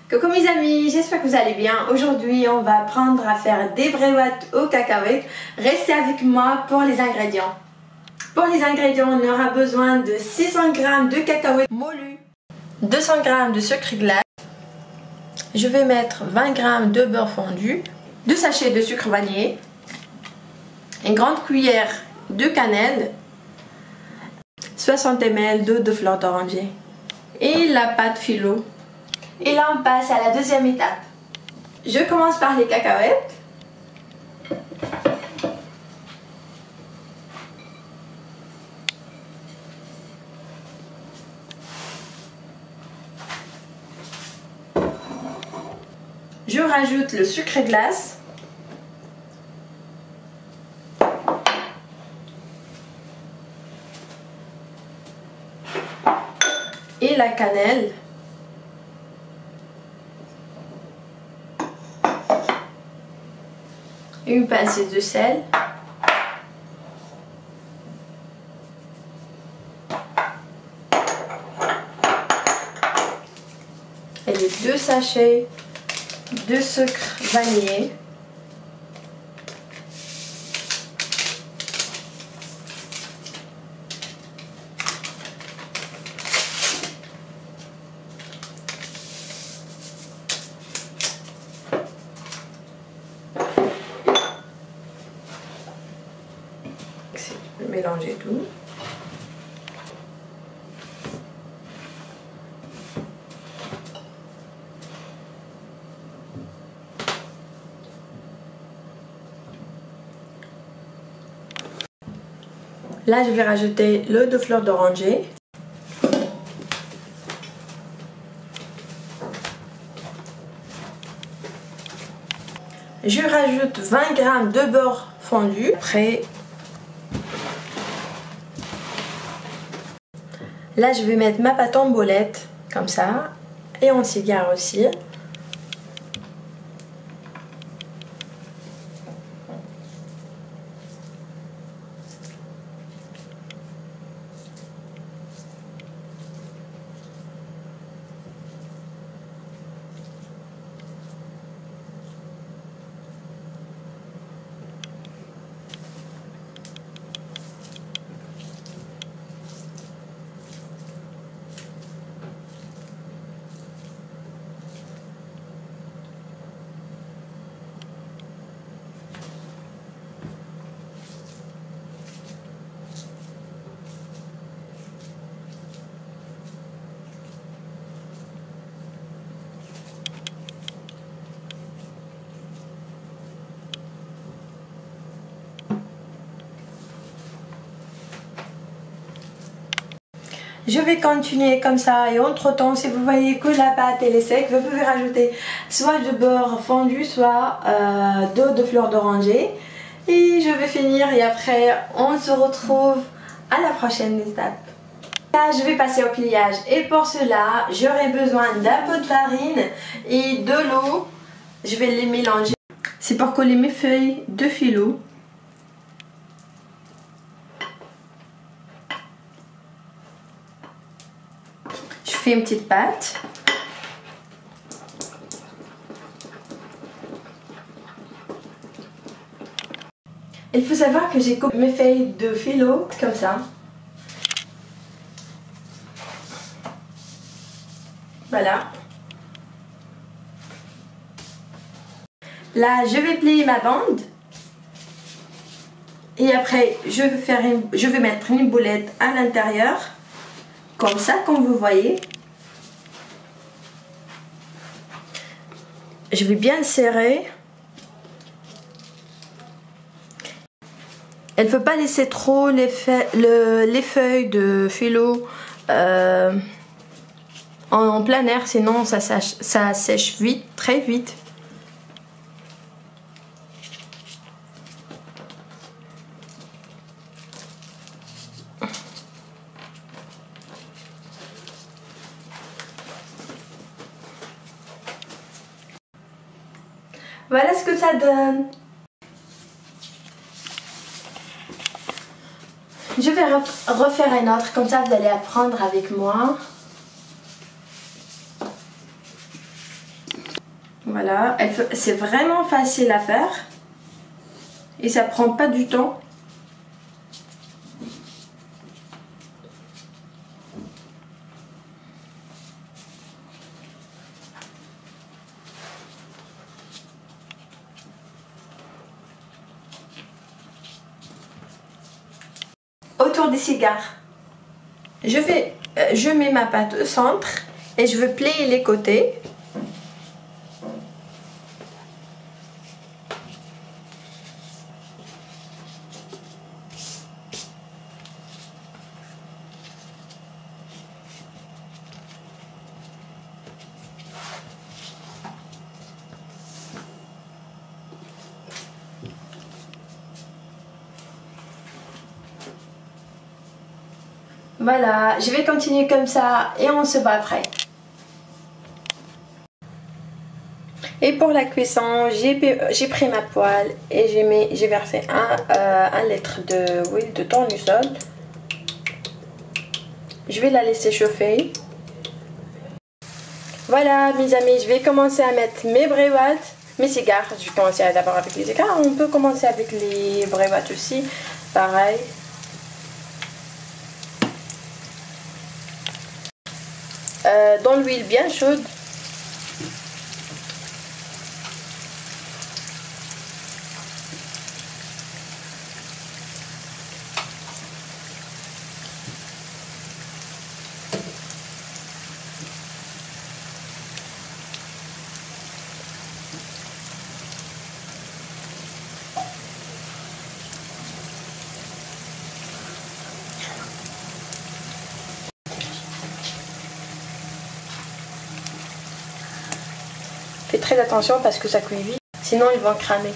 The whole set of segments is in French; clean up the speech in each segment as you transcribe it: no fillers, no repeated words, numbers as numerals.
Coucou mes amis, j'espère que vous allez bien. Aujourd'hui, on va apprendre à faire des breiouettes aux cacahuètes. Restez avec moi pour les ingrédients. Pour les ingrédients, on aura besoin de 600 g de cacahuètes moulues, 200 g de sucre glace. Je vais mettre 20 g de beurre fondu, 2 sachets de sucre vanillé, une grande cuillère de cannelle, 60 ml d'eau de fleur d'oranger et la pâte phyllo. Et là on passe à la deuxième étape. Je commence par les cacahuètes. Je rajoute le sucre glace. Et la cannelle. Une pincée de sel. Et les 2 sachets de sucre vanillé. Je vais mélanger tout. Là, je vais rajouter l'eau de fleur d'oranger. Je rajoute 20 g de beurre fondu. Après, là, je vais mettre ma pâte en boulette, comme ça, et en cigare aussi. Je vais continuer comme ça et entre temps, si vous voyez que la pâte elle est sec, vous pouvez rajouter soit de beurre fondu, soit d'eau de fleur d'oranger. Et je vais finir et après on se retrouve à la prochaine étape. Là, je vais passer au pliage et pour cela, j'aurai besoin d'un peu de farine et de l'eau. Je vais les mélanger. C'est pour coller mes feuilles de phyllo. Je fais une petite pâte. Il faut savoir que j'ai coupé mes feuilles de phyllo comme ça. Voilà. Là, je vais plier ma bande. Et après, je vais mettre une boulette à l'intérieur. Comme ça, comme vous voyez. Je vais bien serrer. Elle ne faut pas laisser trop les feuilles de phyllo en plein air, sinon ça sèche vite, très vite. Voilà ce que ça donne. Je vais refaire un autre, comme ça vous allez apprendre avec moi. Voilà, c'est vraiment facile à faire et ça prend pas du temps. Autour des cigares, je mets ma pâte au centre et je veux plier les côtés. Voilà, je vais continuer comme ça et on se voit après. Et pour la cuisson, j'ai pris ma poêle et j'ai versé 1 litre d'huile de tournesol. Je vais la laisser chauffer. Voilà mes amis, je vais commencer à mettre mes brevats, mes cigares. Je vais commencer d'abord avec les cigares. On peut commencer avec les brevats aussi, pareil. Dans l'huile bien chaude. Fais très attention parce que ça cuit vite, sinon ils vont cramer.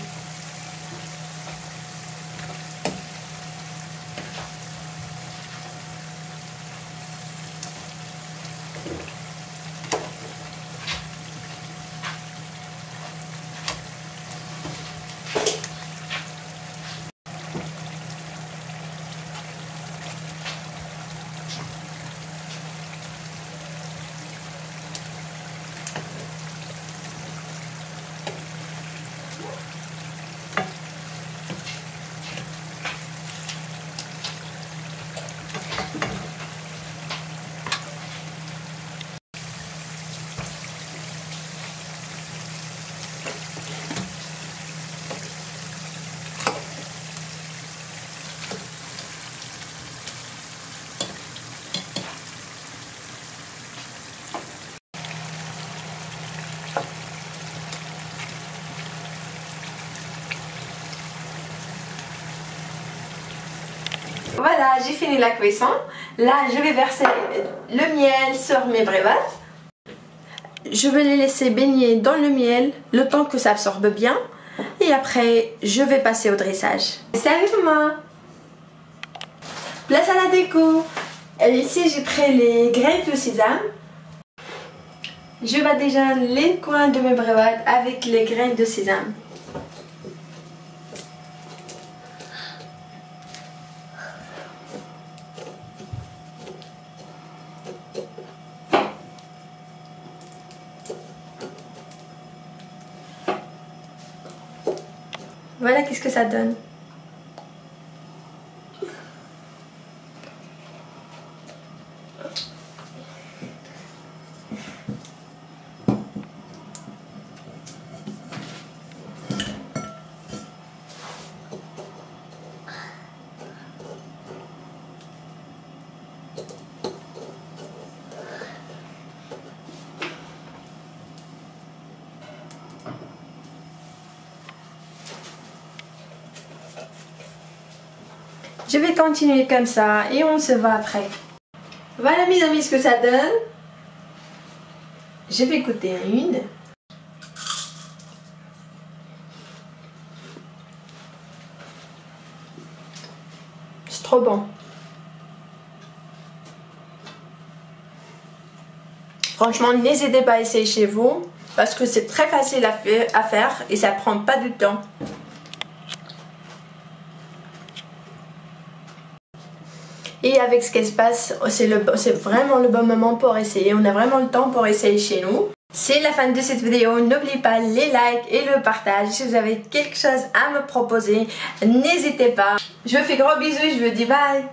Voilà, j'ai fini la cuisson. Là, je vais verser le miel sur mes brevats. Je vais les laisser baigner dans le miel le temps que ça absorbe bien. Et après, je vais passer au dressage. Salut maman! Place à la déco. Et ici, j'ai pris les graines de sésame. Je bats déjà les coins de mes brevats avec les graines de sésame. Voilà qu'est-ce que ça donne. Je vais continuer comme ça et on se voit après. Voilà mes amis ce que ça donne. Je vais goûter une. C'est trop bon. Franchement, n'hésitez pas à essayer chez vous parce que c'est très facile à faire et ça prend pas du temps. Et avec ce qui se passe, c'est vraiment le bon moment pour essayer. On a vraiment le temps pour essayer chez nous. C'est la fin de cette vidéo, n'oubliez pas les likes et le partage. Si vous avez quelque chose à me proposer, n'hésitez pas. Je vous fais gros bisous et je vous dis bye.